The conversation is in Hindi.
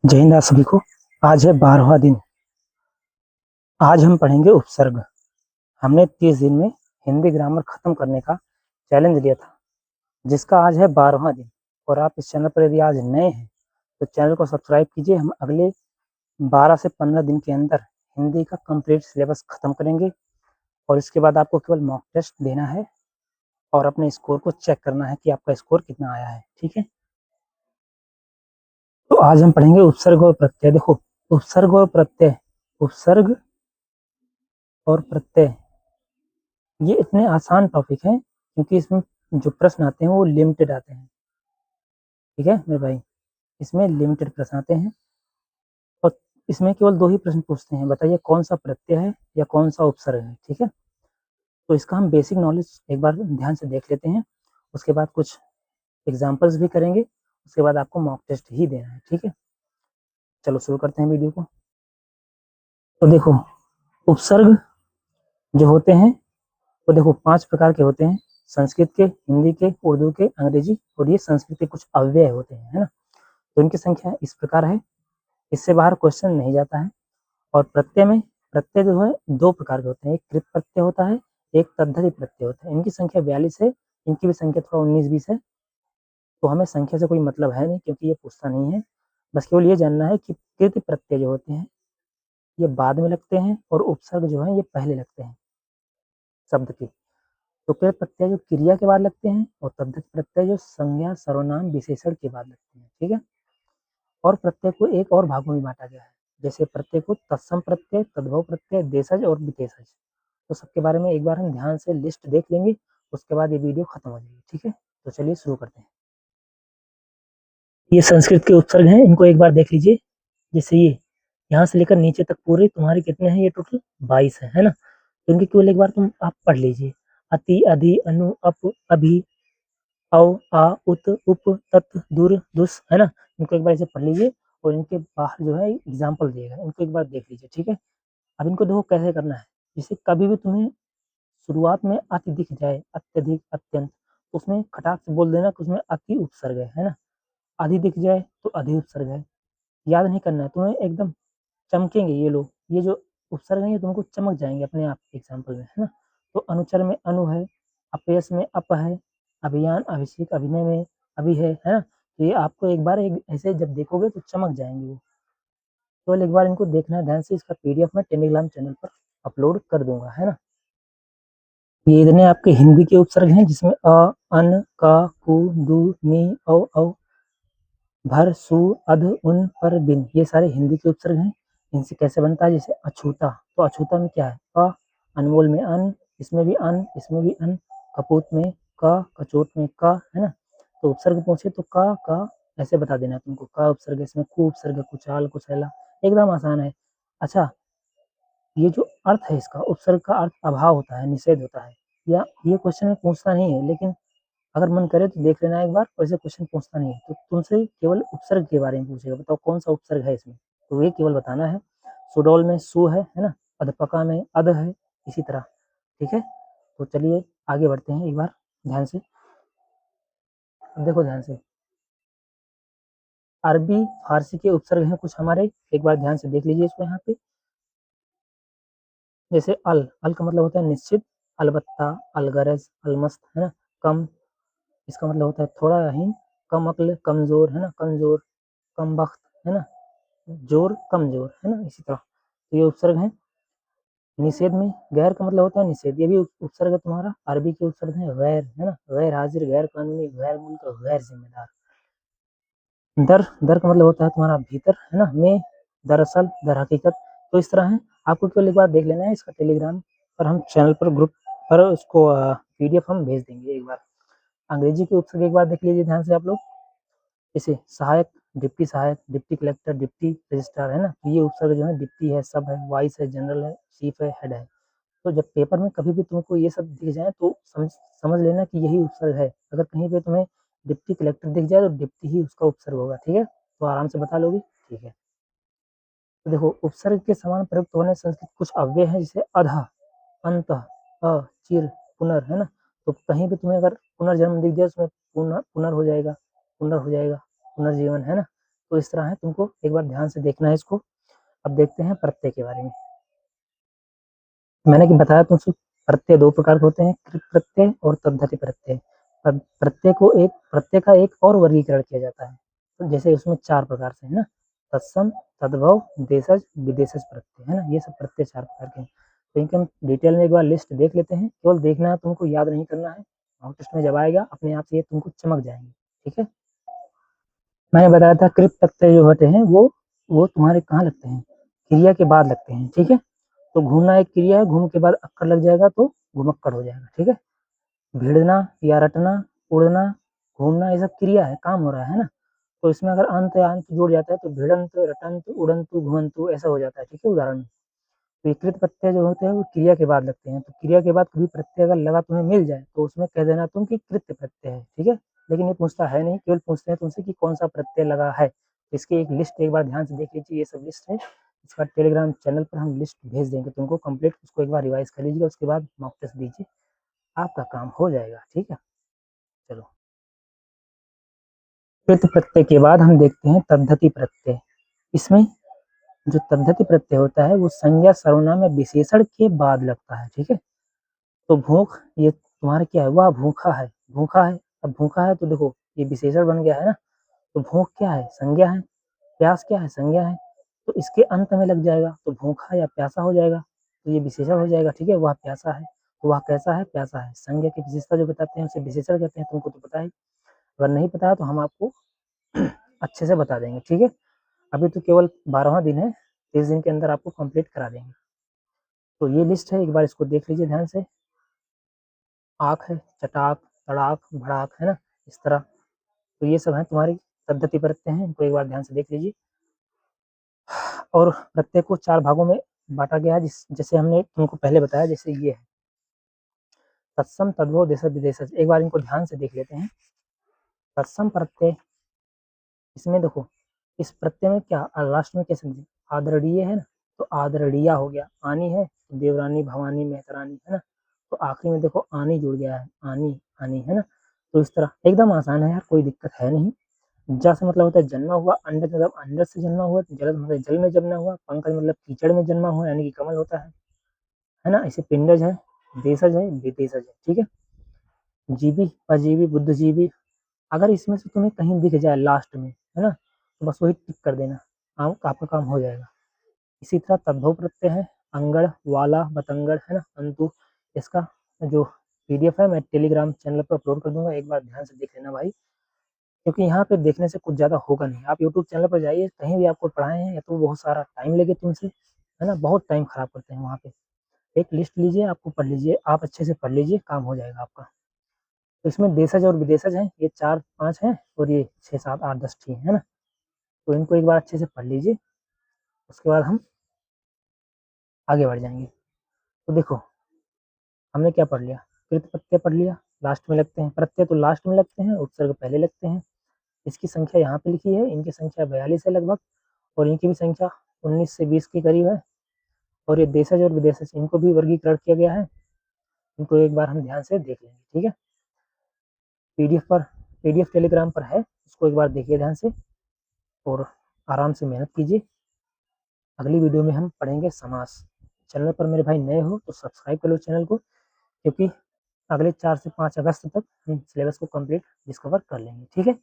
जय हिंद आप सभी को। आज है 12वां दिन। आज हम पढ़ेंगे उपसर्ग। हमने 30 दिन में हिंदी ग्रामर खत्म करने का चैलेंज लिया था, जिसका आज है 12वां दिन। और आप इस चैनल पर यदि आज नए हैं तो चैनल को सब्सक्राइब कीजिए। हम अगले 12 से 15 दिन के अंदर हिंदी का कंप्लीट सिलेबस खत्म करेंगे और इसके बाद आपको केवल मॉक टेस्ट देना है और अपने स्कोर को चेक करना है कि आपका स्कोर कितना आया है। ठीक है, तो आज हम पढ़ेंगे उपसर्ग और प्रत्यय। देखो, उपसर्ग और प्रत्यय, उपसर्ग और प्रत्यय ये इतने आसान टॉपिक हैं क्योंकि इसमें जो प्रश्न आते हैं वो लिमिटेड आते हैं। ठीक है मेरे भाई, इसमें लिमिटेड प्रश्न आते हैं और इसमें केवल 2 ही प्रश्न पूछते हैं। बताइए कौन सा प्रत्यय है या कौन सा उपसर्ग है। ठीक है, तो इसका हम बेसिक नॉलेज एक बार ध्यान से देख लेते हैं। उसके बाद कुछ एग्जाम्पल्स भी करेंगे। उसके बाद आपको मॉक टेस्ट ही देना है। ठीक है, चलो शुरू करते हैं वीडियो को। तो देखो, उपसर्ग जो होते हैं वो देखो 5 प्रकार के होते हैं। संस्कृत के, हिंदी के, उर्दू के, अंग्रेजी और ये संस्कृत के कुछ अव्यय होते हैं, है ना। तो इनकी संख्या इस प्रकार है, इससे बाहर क्वेश्चन नहीं जाता है। और प्रत्यय में, प्रत्यय जो है 2 प्रकार के होते हैं। एक कृत प्रत्यय होता है, एक तद्धित प्रत्यय होता है। इनकी संख्या 42 है, इनकी भी संख्या थोड़ा 19-20 है। तो हमें संख्या से कोई मतलब है नहीं क्योंकि ये पूछता नहीं है। बस केवल ये जानना है कि कृत प्रत्यय जो होते हैं ये बाद में लगते हैं और उपसर्ग जो है ये पहले लगते हैं शब्द के। तो कृत प्रत्यय जो क्रिया के बाद लगते हैं और तद्धित प्रत्यय जो संज्ञा, सर्वनाम, विशेषण के बाद लगते हैं। ठीक है, और प्रत्यय को एक और भागों में बांटा गया है। जैसे प्रत्यय को तत्सम प्रत्यय, तद्भव प्रत्यय, देशज और विशेषज। तो सबके बारे में एक बार हम ध्यान से लिस्ट देख लेंगे, उसके बाद ये वीडियो खत्म हो जाएगी। ठीक है, तो चलिए शुरू करते हैं। ये संस्कृत के उपसर्ग हैं, इनको एक बार देख लीजिए। जैसे ये यहाँ से लेकर नीचे तक पूरे तुम्हारे कितने हैं, ये टोटल 22 है ना। तो इनके केवल एक बार तुम आप पढ़ लीजिए। अति, अधि, अनु, अप, अभि, औ, आ, उत, उप, तत्, दुर, दुस, है ना। इनको एक बार ऐसे पढ़ लीजिए और इनके बाहर जो है एग्जाम्पल दिएगा, इनको एक बार देख लीजिए। ठीक है, अब इनको देखो कैसे करना है। जैसे कभी भी तुम्हें शुरुआत में अति दिख जाए, अत्यधिक, अत्यंत, तो उसमें खटाक से बोल देना कि उसमें अति उपसर्ग है ना। अधि दिख जाए तो अधि उपसर्ग है। याद नहीं करना है तुम्हें, एकदम चमकेंगे ये लोग। ये जो उपसर्ग है ये तुमको चमक जाएंगे अपने आप एग्जाम्पल में, है ना। तो अनुचर में अनु है, अपयस में अप है, अभियान, अभिषेक, अभिनय में अभी है ना। तो ये आपको एक बार एक ऐसे जब देखोगे तो चमक जाएंगे वो। केवल एक बार इनको देखना है ध्यान से। इसका पीडीएफ मैं टेलीग्राम चैनल पर अपलोड कर दूंगा, है ना। ये इतने आपके हिंदी के उपसर्ग हैं जिसमें अ, अन, क, कु, दु, नि, औ, भर, सु, अध, उन, पर, बिन, ये सारे हिंदी के उपसर्ग हैं। इनसे कैसे बनता है, जैसे अछूता, तो अछूता में क्या है, अ, अनमोल में अन, इसमें भी अन, इसमें भी अन, कपूत में क, कचोट में क, है ना। तो उपसर्ग पूछे तो क ऐसे बता देना है तुमको। क उपसर्ग, इसमें कु उपसर्ग, कुचाल, कुचैला, एकदम आसान है। अच्छा, ये जो अर्थ है इसका, उपसर्ग का अर्थ अभाव होता है, निषेध होता है। या ये क्वेश्चन में पूछता नहीं है, लेकिन अगर मन करे तो देख लेना एक बार। वैसे क्वेश्चन पूछता नहीं है तो तुमसे केवल उपसर्ग के बारे में पूछेगा, बताओ कौन सा उपसर्ग है इसमें। तो ये केवल बताना है। सुडौल में सु है ना। अधपका में अध है, इसी तरह। ठीक है, तो चलिए आगे बढ़ते हैं एक बार ध्यान से। अब देखो ध्यान से, अरबी फारसी के उपसर्ग हैं कुछ हमारे, एक बार ध्यान से देख लीजिए इसको यहाँ पे। जैसे अल का मतलब होता है निश्चित, अलबत्ता, अलगरज, अलमस्त, है ना। कम, इसका मतलब होता है थोड़ा ही। कम अक्ल, कमजोर, है ना, कमजोर, कम बख्त, है ना, जोर, कमजोर, है ना, इसी तरह। तो ये उपसर्ग है। निषेध में गैर का मतलब होता है निषेध, ये भी उपसर्ग है तुम्हारा। अरबी के उपसर्ग है गैर, है ना, गैर हाजिर, गैर कानूनी, गैर मुल्क, गैर जिम्मेदार। दर का मतलब होता है तुम्हारा भीतर, है ना। में, दरअसल, दर हकीकत। तो इस तरह है। आपको केवल एक बार देख लेना है। इसका टेलीग्राम पर हम चैनल पर, ग्रुप पर उसको पीडीएफ हम भेज देंगे एक बार। अंग्रेजी के उपसर्ग एक बार देख लीजिए ध्यान से आप लोग। जैसे सहायक, डिप्टी सहायक, डिप्टी कलेक्टर, डिप्टी रजिस्ट्रार, है ना। तो ये उपसर्ग जो है डिप्टी है, सब है, वाइस है, जनरल है, चीफ है, हेड है। तो जब पेपर में कभी भी तुमको ये सब दिख जाए तो समझ लेना कि यही उपसर्ग है। अगर कहीं पे तुम्हें डिप्टी कलेक्टर दिख जाए तो डिप्टी ही उसका उपसर्ग होगा। ठीक है, तो आराम से बता लोगे। ठीक है, तो देखो उपसर्ग के समान प्रयुक्त होने संस्कृत कुछ अव्यय हैं, जैसे अध, अंत, चिर, पुनर, है ना। तो कहीं भी तुम्हें अगर पुनर्जन्म दिख जाए उसमें पुनर हो जाएगा, पुनर हो जाएगा, पुनर्जीवन, है ना। तो इस तरह है, तुमको एक बार ध्यान से देखना है इसको। अब देखते हैं प्रत्यय के बारे में। मैंने कि बताया तुमसे प्रत्यय 2 प्रकार के होते हैं, कृत प्रत्यय और तद्धित प्रत्यय। प्रत्यय का एक और वर्गीकरण किया जाता है, तो जैसे उसमें 4 प्रकार से है ना, तत्सम, तद्भव, देशज, विदेशज प्रत्यय, है ना, ये सब प्रत्यय 4 प्रकार के हैं। तो इनके हम डिटेल में एक बार लिस्ट देख लेते हैं, केवल देखना है, तुमको याद नहीं करना है। मॉक टेस्ट में जब आएगा अपने आप से ये तुमको चमक जाएंगे, ठीक है। मैंने बताया था कृत प्रत्यय जो होते हैं वो तुम्हारे कहाँ लगते हैं, क्रिया के बाद लगते हैं, ठीक है। तो घूमना एक क्रिया है, घूम के बाद अक्कर लग जाएगा तो घुमक्कड़ हो जाएगा, ठीक है। भिड़ना या रटना, उड़ना, घूमना, ये सब क्रिया है, काम हो रहा है ना। तो इसमें अगर अंत या अंत जुड़ जाता है तो भिड़ंत, रटंत, उड़ंतु, घुमंतु ऐसा हो जाता है, ठीक है, उदाहरण में। तो ये कृत प्रत्यय जो होते हैं वो क्रिया के बाद लगते हैं, तो क्रिया के बाद कभी प्रत्यय अगर लगा तुम्हें मिल जाए तो उसमें कह देना तुम कि कृत्य प्रत्यय है, ठीक है। लेकिन ये पूछता है नहीं, केवल पूछते हैं तुमसे कि कौन सा प्रत्यय लगा है। तो इसकी एक लिस्ट एक बार ध्यान से देख लीजिए, ये सब लिस्ट है। इसका टेलीग्राम चैनल पर हम लिस्ट भेज देंगे तुमको कंप्लीट, उसको एक बार रिवाइज कर लीजिएगा, उसके बाद मॉक टेस्ट दीजिए, आपका काम हो जाएगा, ठीक है। चलो, कृत प्रत्यय के बाद हम देखते हैं तद्धति प्रत्यय। इसमें जो तद्धति प्रत्यय होता है वो संज्ञा सर्वनाम या विशेषण के बाद लगता है, ठीक है। तो भूख, ये तुम्हारा क्या है, वह भूखा है, भूखा है। अब भूखा है तो देखो ये विशेषण बन गया है ना, तो भूख क्या है, संज्ञा है। प्यास क्या है, संज्ञा है। तो इसके अंत में लग जाएगा तो भूखा या प्यासा हो जाएगा, तो ये विशेषण हो जाएगा, ठीक है। वह प्यासा है, तो वह कैसा है, प्यासा है। संज्ञा की विशेषता जो बताते हैं उसे विशेषण कहते हैं, तुमको तो पता है। अगर नहीं पता है तो हम आपको अच्छे से बता देंगे, ठीक है। अभी तो केवल 12वां दिन है, 30 दिन के अंदर आपको कंप्लीट करा देंगे। तो ये लिस्ट है, एक बार इसको देख लीजिए ध्यान से। आँख है, चटाक, तड़ाक, भड़ाक, है ना, इस तरह। तो ये सब है तुम्हारी पद्धति प्रत्यय हैं, इनको एक बार ध्यान से देख लीजिए। और प्रत्यय को 4 भागों में बांटा गया है, जैसे हमने तुमको पहले बताया, जैसे ये है तत्सम, तद्भव, देशज, विदेशज। एक बार इनको ध्यान से देख लेते हैं। तत्सम प्रत्यय, इसमें देखो इस प्रत्यय में क्या लास्ट में कैसे आदरणीय है ना, तो आदरणीय हो गया। आनी है तो देवरानी, भवानी, मेहतरानी, है ना। तो आखिरी में देखो आनी जुड़ गया है, आनी, आनी, है ना। तो इस तरह एकदम आसान है यार, कोई दिक्कत है नहीं। ज से मतलब होता है जन्मा हुआ, अंडज मतलब अंडज से जन्मा हुआ, जलद मतलब जल में जन्मा हुआ, पंकज मतलब कीचड़ में जन्मा हुआ यानी कि कमल होता है ना। इसे पिंडज है, देशज है, विदेशज है, ठीक है। जीवी, अजीवी, बुद्धिजीवी, अगर इसमें से तुम्हें कहीं दिख जाए लास्ट में, है ना, तो बस वही टिक कर देना, आपका काम हो जाएगा। इसी तरह तद्भव प्रत्यय है, अंगड़, वाला, बतंगड़, है ना, अंतु। इसका जो पीडीएफ है मैं टेलीग्राम चैनल पर अपलोड कर दूंगा, एक बार ध्यान से देख लेना भाई, क्योंकि यहाँ पे देखने से कुछ ज़्यादा होगा नहीं। आप यूट्यूब चैनल पर जाइए, कहीं भी आपको पढ़ाए हैं या तो बहुत सारा टाइम लेके तुमसे, है ना, बहुत टाइम खराब करते हैं वहाँ पे। एक लिस्ट लीजिए, आपको पढ़ लीजिए, आप अच्छे से पढ़ लीजिए, काम हो जाएगा आपका। तो इसमें देशज और विदेशज हैं, ये 4-5 हैं, और ये 6-7-8-10 ठीक है ना। तो इनको एक बार अच्छे से पढ़ लीजिए, उसके बाद हम आगे बढ़ जाएंगे। तो देखो हमने क्या पढ़ लिया, कृत प्रत्यय पढ़ लिया, लास्ट में लगते हैं। प्रत्यय तो लास्ट में लगते हैं, उपसर्ग पहले लगते हैं। इसकी संख्या यहाँ पे लिखी है, इनकी संख्या 42 है लगभग, और इनकी भी संख्या 19 से 20 के करीब है। और ये देशज और विदेशज, इनको भी वर्गीकरण किया गया है, इनको एक बार हम ध्यान से देख लेंगे, ठीक है। पीडीएफ टेलीग्राम पर है, उसको एक बार देखिए ध्यान से और आराम से मेहनत कीजिए। अगली वीडियो में हम पढ़ेंगे समास। चैनल पर मेरे भाई नए हो तो सब्सक्राइब कर लो चैनल को, क्योंकि अगले 4 से 5 अगस्त तक हम सिलेबस को कंप्लीट डिस्कवर कर लेंगे, ठीक है।